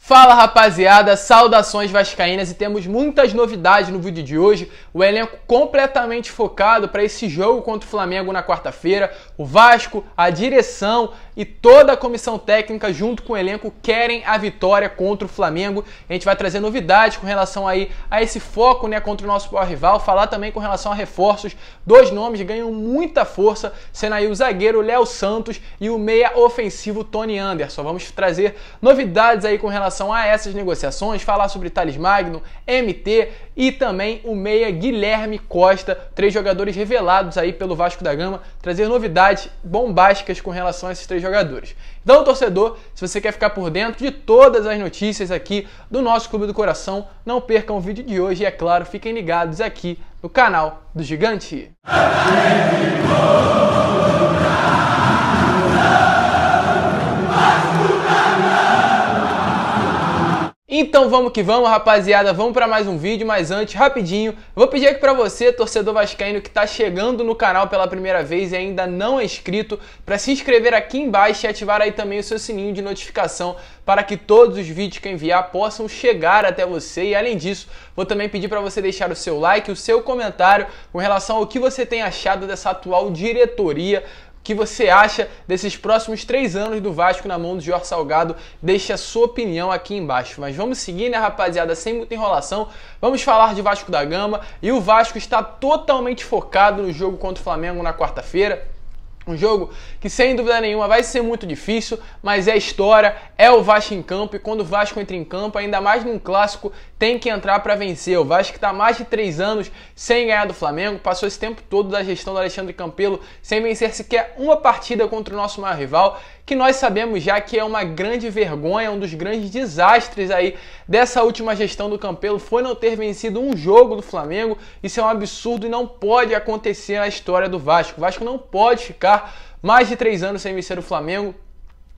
Fala rapaziada, saudações vascaínas e temos muitas novidades no vídeo de hoje. O elenco completamente focado para esse jogo contra o Flamengo na quarta-feira. O Vasco, a direção e toda a comissão técnica junto com o elenco querem a vitória contra o Flamengo. A gente vai trazer novidades com relação aí a esse foco, né, contra o nosso maior rival. Falar também com relação a reforços. Dois nomes ganham muita força, sendo aí o zagueiro Léo Santos e o meia ofensivo Tony Anderson. Vamos trazer novidades aí com relação a essas negociações, falar sobre Thales Magno, MT e também o meia Guilherme Costa, três jogadores revelados aí pelo Vasco da Gama, trazer novidades bombásticas com relação a esses três jogadores. Então, torcedor, se você quer ficar por dentro de todas as notícias aqui do nosso Clube do Coração, não percam o vídeo de hoje e, é claro, fiquem ligados aqui no canal do Gigante. Então vamos que vamos, rapaziada, vamos para mais um vídeo, mas antes, rapidinho, eu vou pedir aqui para você, torcedor vascaíno que está chegando no canal pela primeira vez e ainda não é inscrito, para se inscrever aqui embaixo e ativar aí também o seu sininho de notificação para que todos os vídeos que eu enviar possam chegar até você. E além disso, vou também pedir para você deixar o seu like, o seu comentário com relação ao que você tem achado dessa atual diretoria. O que você acha desses próximos 3 anos do Vasco na mão do Jorge Salgado? Deixe a sua opinião aqui embaixo. Mas vamos seguir, né, rapaziada, sem muita enrolação. Vamos falar de Vasco da Gama e o Vasco está totalmente focado no jogo contra o Flamengo na quarta-feira. Um jogo que, sem dúvida nenhuma, vai ser muito difícil, mas é história, é o Vasco em campo, e quando o Vasco entra em campo, ainda mais num clássico, tem que entrar para vencer. O Vasco está há mais de 3 anos sem ganhar do Flamengo, passou esse tempo todo da gestão do Alexandre Campelo sem vencer sequer uma partida contra o nosso maior rival, que nós sabemos já que é uma grande vergonha, um dos grandes desastres aí dessa última gestão do Campelo foi não ter vencido um jogo do Flamengo. Isso é um absurdo e não pode acontecer na história do Vasco. O Vasco não pode ficar mais de 3 anos sem vencer o Flamengo.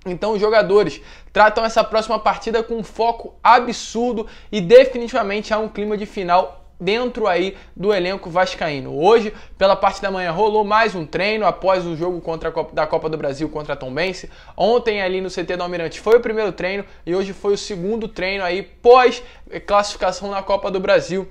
Então os jogadores tratam essa próxima partida com um foco absurdo e definitivamente há um clima de final dentro aí do elenco vascaíno. Hoje, pela parte da manhã, rolou mais um treino após o jogo da Copa do Brasil contra a Tombense. Ontem ali no CT do Almirante foi o primeiro treino e hoje foi o segundo treino aí pós classificação na Copa do Brasil.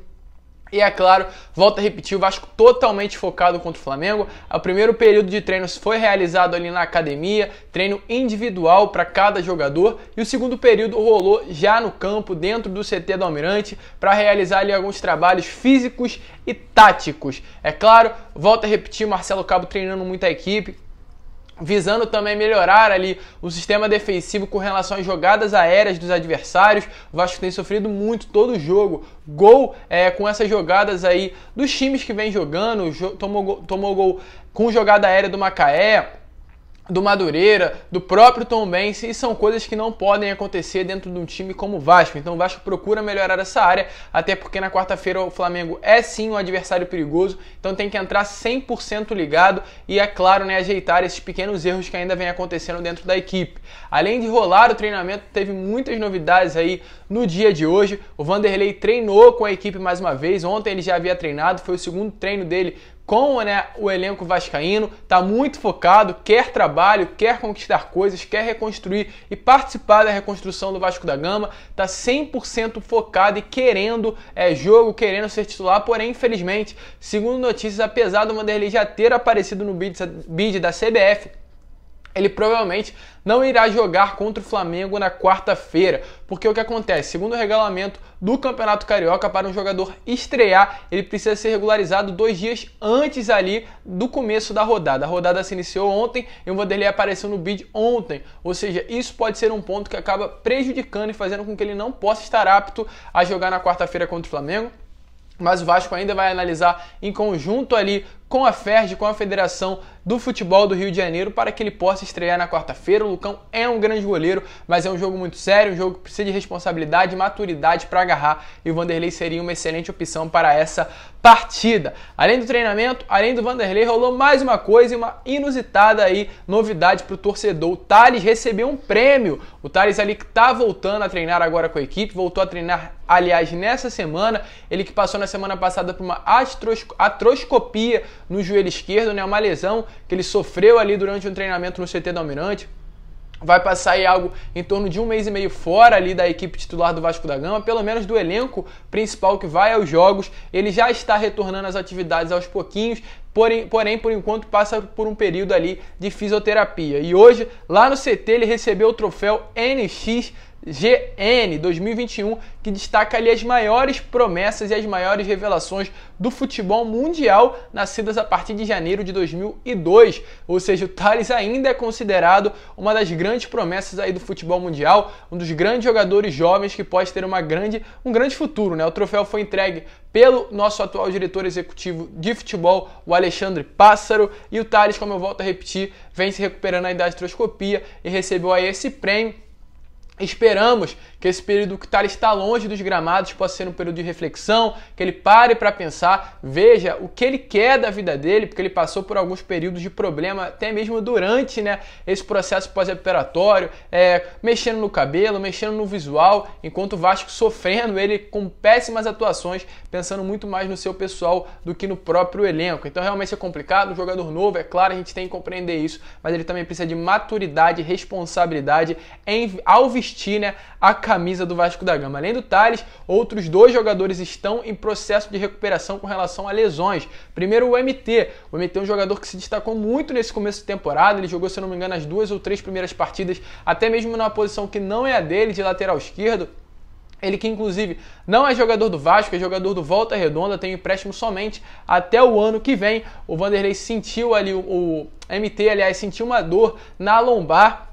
E é claro, volto a repetir, o Vasco totalmente focado contra o Flamengo. O primeiro período de treinos foi realizado ali na academia, treino individual para cada jogador. E o segundo período rolou já no campo, dentro do CT do Almirante, para realizar ali alguns trabalhos físicos e táticos. É claro, volto a repetir, Marcelo Cabo treinando muito a equipe, visando também melhorar ali o sistema defensivo com relação às jogadas aéreas dos adversários. O Vasco tem sofrido muito todo o jogo, gol com essas jogadas aí dos times que vem jogando, tomou gol com jogada aérea do Macaé, do Madureira, do próprio Tombense, e são coisas que não podem acontecer dentro de um time como o Vasco. Então o Vasco procura melhorar essa área, até porque na quarta-feira o Flamengo é sim um adversário perigoso, então tem que entrar 100% ligado e, é claro, né, ajeitar esses pequenos erros que ainda vem acontecendo dentro da equipe. Além de rolar o treinamento, teve muitas novidades aí no dia de hoje. O Vanderlei treinou com a equipe mais uma vez, ontem ele já havia treinado, foi o segundo treino dele com, né, o elenco vascaíno. Tá muito focado, quer trabalho, quer conquistar coisas, quer reconstruir e participar da reconstrução do Vasco da Gama. Tá 100% focado e querendo jogo, querendo ser titular, porém, infelizmente, segundo notícias, apesar do Vanderlei já ter aparecido no bid da CBF, ele provavelmente não irá jogar contra o Flamengo na quarta-feira, porque o que acontece? Segundo o regulamento do Campeonato Carioca, para um jogador estrear, ele precisa ser regularizado 2 dias antes ali do começo da rodada. A rodada se iniciou ontem e o Vanderlei apareceu no bid ontem, ou seja, isso pode ser um ponto que acaba prejudicando e fazendo com que ele não possa estar apto a jogar na quarta-feira contra o Flamengo. Mas o Vasco ainda vai analisar em conjunto ali com a FERJ, com a Federação do Futebol do Rio de Janeiro, para que ele possa estrear na quarta-feira. O Lucão é um grande goleiro, mas é um jogo muito sério, um jogo que precisa de responsabilidade e maturidade para agarrar, e o Vanderlei seria uma excelente opção para essa partida. Além do treinamento, além do Vanderlei, rolou mais uma coisa e uma inusitada aí novidade para o torcedor. O Thales recebeu um prêmio. O Thales ali que está voltando a treinar agora com a equipe, voltou a treinar, aliás, nessa semana. Ele que passou na semana passada por uma artroscopia no joelho esquerdo, né, uma lesão que ele sofreu ali durante um treinamento no CT do Almirante. vai passar aí algo em torno de 1 mês e meio fora ali da equipe titular do Vasco da Gama, pelo menos do elenco principal que vai aos jogos. Ele já está retornando às atividades aos pouquinhos, porém, por enquanto passa por um período ali de fisioterapia. E hoje, lá no CT, ele recebeu o troféu NXGN 2021, que destaca ali as maiores promessas e as maiores revelações do futebol mundial nascidas a partir de janeiro de 2002. Ou seja, o Thales ainda é considerado uma das grandes promessas aí do futebol mundial, um dos grandes jogadores jovens que pode ter um grande futuro, né? O troféu foi entregue pelo nosso atual diretor executivo de futebol, o Alexandre Pássaro, e o Thales, como eu volto a repetir, vem se recuperando aí da artroscopia e recebeu aí esse prêmio. Esperamos que esse período que o Thales está longe dos gramados possa ser um período de reflexão, que ele pare para pensar, veja o que ele quer da vida dele, porque ele passou por alguns períodos de problema, até mesmo durante, né, esse processo pós-operatório, mexendo no cabelo, mexendo no visual, enquanto o Vasco sofrendo, ele com péssimas atuações, pensando muito mais no seu pessoal do que no próprio elenco. Então realmente é complicado, um jogador novo, é claro, a gente tem que compreender isso, mas ele também precisa de maturidade, responsabilidade ao vestir, né, a camisa do Vasco da Gama. Além do Thales, outros 2 jogadores estão em processo de recuperação com relação a lesões. Primeiro, o MT. O MT é um jogador que se destacou muito nesse começo de temporada. Ele jogou, se não me engano, as 2 ou 3 primeiras partidas, até mesmo numa posição que não é a dele, de lateral esquerdo. Ele que, inclusive, não é jogador do Vasco, é jogador do Volta Redonda, tem empréstimo somente até o ano que vem. O Vanderlei sentiu ali, o MT, aliás, sentiu uma dor na lombar,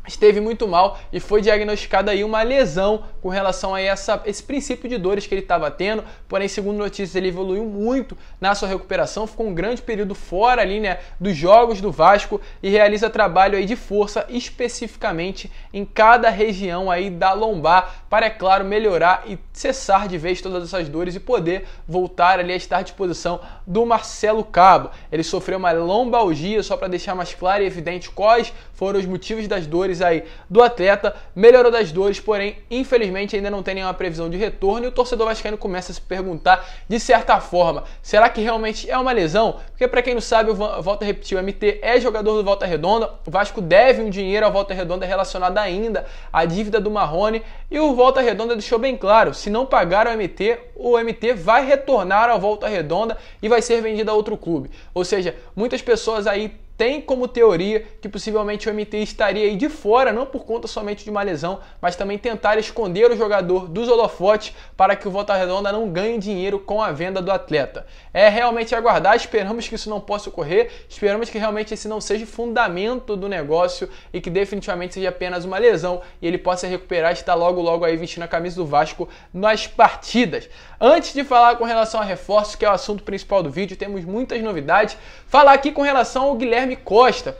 esteve muito mal e foi diagnosticada aí uma lesão com relação a esse princípio de dores que ele estava tendo, porém, segundo notícias, ele evoluiu muito na sua recuperação, ficou um grande período fora ali, né, dos jogos do Vasco e realiza trabalho aí de força especificamente em cada região aí da lombar para, é claro, melhorar e cessar de vez todas essas dores e poder voltar ali a estar à disposição do Marcelo Cabo. Ele sofreu uma lombalgia, só para deixar mais claro e evidente quais foram os motivos das dores aí do atleta, melhorou das dores, porém, infelizmente, ainda não tem nenhuma previsão de retorno e o torcedor vascaíno começa a se perguntar, de certa forma, será que realmente é uma lesão? Porque, para quem não sabe, eu volto a repetir, o MT é jogador do Volta Redonda, o Vasco deve um dinheiro ao Volta Redonda relacionado ainda à dívida do Marrone e o Volta Redonda deixou bem claro, se não pagar o MT vai retornar ao Volta Redonda e vai ser vendido a outro clube. Ou seja, muitas pessoas aí tem como teoria que possivelmente o MT estaria aí de fora, não por conta somente de uma lesão, mas também tentar esconder o jogador dos holofotes para que o Volta Redonda não ganhe dinheiro com a venda do atleta. É realmente aguardar, esperamos que isso não possa ocorrer, esperamos que realmente esse não seja o fundamento do negócio e que definitivamente seja apenas uma lesão e ele possa recuperar e estar logo aí vestindo a camisa do Vasco nas partidas. Antes de falar com relação a reforços, que é o assunto principal do vídeo, temos muitas novidades. Falar aqui com relação ao Guilherme Costa.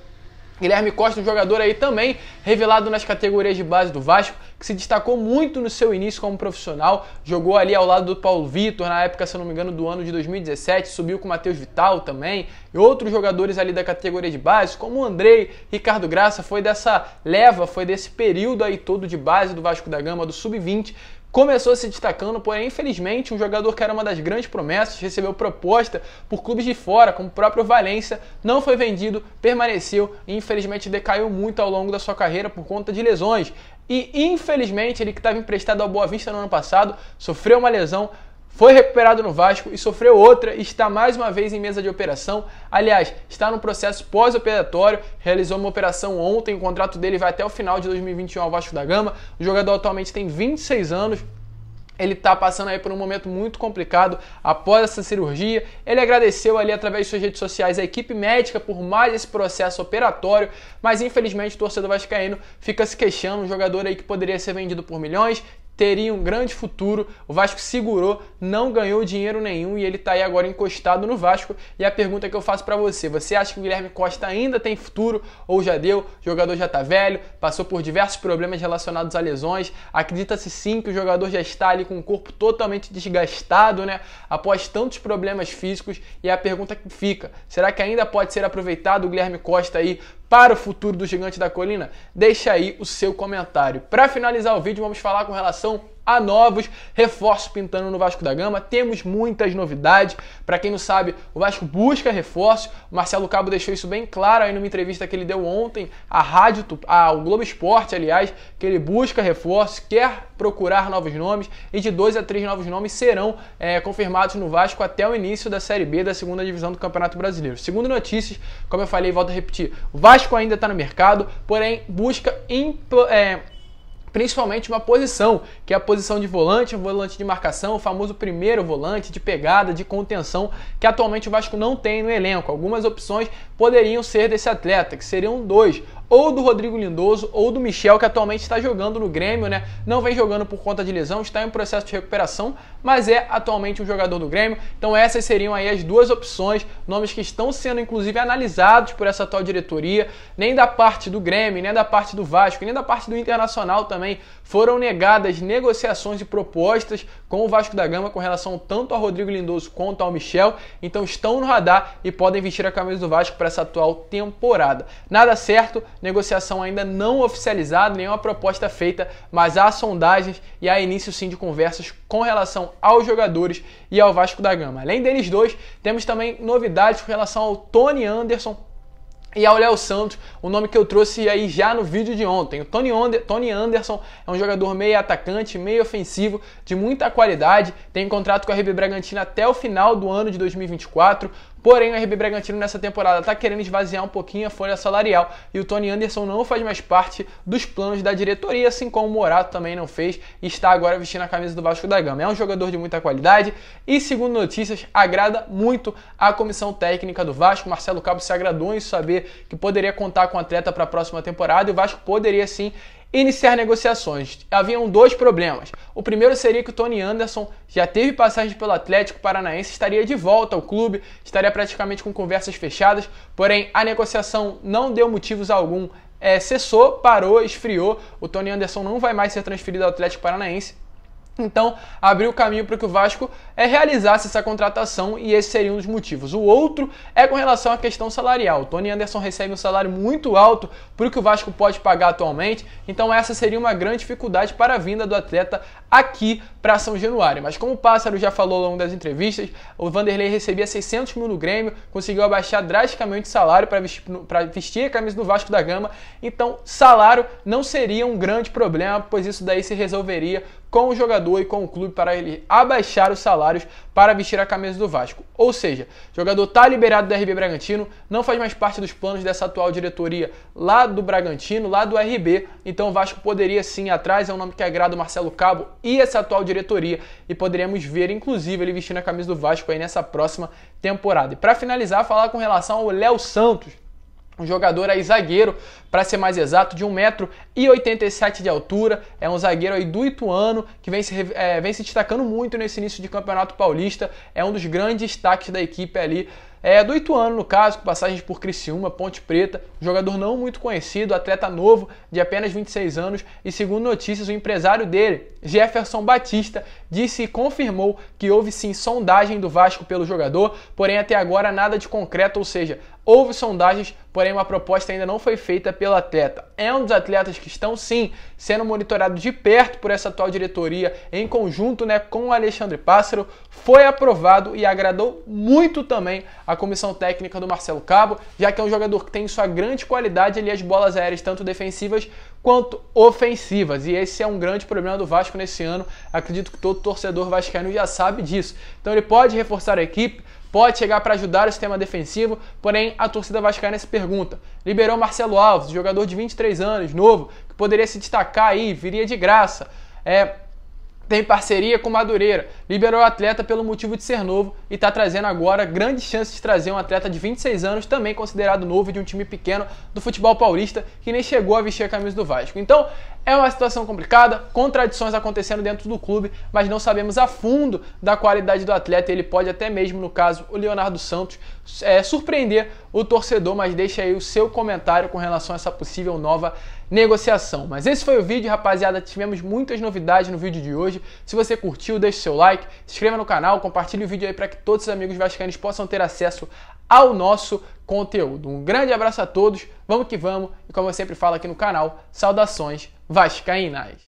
Guilherme Costa, um jogador aí também revelado nas categorias de base do Vasco, que se destacou muito no seu início como profissional, jogou ali ao lado do Paulo Vitor, na época, se eu não me engano, do ano de 2017, subiu com o Matheus Vital também, e outros jogadores ali da categoria de base, como o Andrei, Ricardo Graça, foi dessa leva, foi desse período aí todo de base do Vasco da Gama, do Sub-20, começou se destacando, porém, infelizmente, um jogador que era uma das grandes promessas, recebeu proposta por clubes de fora, como o próprio Valência, não foi vendido, permaneceu e, infelizmente, decaiu muito ao longo da sua carreira por conta de lesões. E, infelizmente, ele que estava emprestado ao Boa Vista no ano passado, sofreu uma lesão, foi recuperado no Vasco e sofreu outra e está mais uma vez em mesa de operação. Aliás, está no processo pós-operatório, realizou uma operação ontem, o contrato dele vai até o final de 2021 ao Vasco da Gama. O jogador atualmente tem 26 anos. Ele está passando aí por um momento muito complicado após essa cirurgia. Ele agradeceu ali através de suas redes sociais a equipe médica por mais esse processo operatório, mas infelizmente o torcedor vascaíno fica se queixando, um jogador aí que poderia ser vendido por milhões, teria um grande futuro, o Vasco segurou, não ganhou dinheiro nenhum e ele está aí agora encostado no Vasco. E a pergunta que eu faço para você, você acha que o Guilherme Costa ainda tem futuro ou já deu? O jogador já está velho, passou por diversos problemas relacionados a lesões, acredita-se sim que o jogador já está ali com o corpo totalmente desgastado, né? Após tantos problemas físicos, e a pergunta que fica, será que ainda pode ser aproveitado o Guilherme Costa aí para o futuro do Gigante da Colina? Deixa aí o seu comentário. Para finalizar o vídeo, vamos falar com relação a novos reforços pintando no Vasco da Gama. Temos muitas novidades. Para quem não sabe, o Vasco busca reforços. O Marcelo Cabo deixou isso bem claro aí numa entrevista que ele deu ontem ao Globo Esporte, aliás, que ele busca reforços, quer procurar novos nomes e de 2 a 3 novos nomes serão confirmados no Vasco até o início da Série B da segunda divisão do Campeonato Brasileiro. Segundo notícias, como eu falei, volto a repetir, o Vasco ainda está no mercado, porém busca principalmente uma posição, que é a posição de volante, um volante de marcação, o famoso primeiro volante, de pegada, de contenção, que atualmente o Vasco não tem no elenco. Algumas opções poderiam ser desse atleta, que seriam 2, ou do Rodrigo Lindoso ou do Michel, que atualmente está jogando no Grêmio, né? Não vem jogando por conta de lesão, está em processo de recuperação, mas é atualmente um jogador do Grêmio. Então essas seriam aí as duas opções, nomes que estão sendo inclusive analisados por essa atual diretoria. Nem da parte do Grêmio, nem da parte do Vasco, nem da parte do Internacional também foram negadas negociações e propostas com o Vasco da Gama com relação tanto ao Rodrigo Lindoso quanto ao Michel. Então estão no radar e podem vestir a camisa do Vasco para essa atual temporada. Nada certo, negociação ainda não oficializada, nenhuma proposta feita, mas há sondagens e há início sim de conversas com relação aos jogadores e ao Vasco da Gama. Além deles dois, temos também novidades com relação ao Tony Anderson e ao Léo Santos, o nome que eu trouxe aí já no vídeo de ontem. O Tony Anderson é um jogador meio atacante, meio ofensivo, de muita qualidade, tem contrato com a RB Bragantino até o final do ano de 2024, porém o RB Bragantino nessa temporada está querendo esvaziar um pouquinho a folha salarial e o Tony Anderson não faz mais parte dos planos da diretoria, assim como o Morato também não fez e está agora vestindo a camisa do Vasco da Gama. É um jogador de muita qualidade e, segundo notícias, agrada muito a comissão técnica do Vasco. Marcelo Cabo se agradou em saber que poderia contar com o atleta para a próxima temporada e o Vasco poderia sim iniciar negociações. Haviam 2 problemas. O primeiro seria que o Tony Anderson já teve passagem pelo Atlético Paranaense, estaria de volta ao clube, estaria praticamente com conversas fechadas, porém a negociação não deu motivos algum, cessou, parou, esfriou. O Tony Anderson não vai mais ser transferido ao Atlético Paranaense. Então, abriu o caminho para que o Vasco realizasse essa contratação e esse seria um dos motivos. O outro é com relação à questão salarial. O Tony Anderson recebe um salário muito alto para o que o Vasco pode pagar atualmente, então essa seria uma grande dificuldade para a vinda do atleta aqui para São Januário. Mas como o Pássaro já falou ao longo das entrevistas, o Vanderlei recebia 600 mil no Grêmio, conseguiu abaixar drasticamente o salário para vestir a camisa do Vasco da Gama, então salário não seria um grande problema, pois isso daí se resolveria com o jogador e com o clube para ele abaixar os salários para vestir a camisa do Vasco. Ou seja, o jogador está liberado do RB Bragantino, não faz mais parte dos planos dessa atual diretoria lá do Bragantino, lá do RB, então o Vasco poderia sim ir atrás, é um nome que agrada o Marcelo Cabo e essa atual diretoria e poderíamos ver inclusive ele vestindo a camisa do Vasco aí nessa próxima temporada. E para finalizar, falar com relação ao Léo Santos, um jogador aí zagueiro, para ser mais exato, de 1,87 m de altura, é um zagueiro aí do Ituano, que vem se destacando muito nesse início de Campeonato Paulista, é um dos grandes destaques da equipe ali, do Ituano no caso, com passagens por Criciúma, Ponte Preta, jogador não muito conhecido, atleta novo, de apenas 26 anos, e segundo notícias, o empresário dele, Jefferson Batista, disse e confirmou que houve sim sondagem do Vasco pelo jogador, porém até agora nada de concreto, ou seja, houve sondagens, porém uma proposta ainda não foi feita pelo atleta. É um dos atletas que estão sim sendo monitorados de perto por essa atual diretoria em conjunto, com o Alexandre Pássaro, foi aprovado e agradou muito também a comissão técnica do Marcelo Cabo, já que é um jogador que tem sua grande qualidade ali as bolas aéreas, tanto defensivas quanto ofensivas, e esse é um grande problema do Vasco nesse ano, acredito que todo torcedor vascaíno já sabe disso. Então ele pode reforçar a equipe, pode chegar para ajudar o sistema defensivo, porém a torcida vascaína se pergunta, liberou Marcelo Alves, jogador de 23 anos, novo, que poderia se destacar aí, viria de graça, tem parceria com Madureira, liberou o atleta pelo motivo de ser novo e está trazendo agora grandes chances de trazer um atleta de 26 anos, também considerado novo, de um time pequeno do futebol paulista, que nem chegou a vestir a camisa do Vasco. Então, é uma situação complicada, contradições acontecendo dentro do clube, mas não sabemos a fundo da qualidade do atleta. Ele pode até mesmo, no caso, o Leonardo Santos, surpreender o torcedor, mas deixa aí o seu comentário com relação a essa possível nova negociação. Mas esse foi o vídeo, rapaziada, tivemos muitas novidades no vídeo de hoje. Se você curtiu, deixe seu like, se inscreva no canal, compartilhe o vídeo aí para que todos os amigos vascaínos possam ter acesso ao nosso conteúdo. Um grande abraço a todos, vamos que vamos, e como eu sempre falo aqui no canal, saudações vascaínas!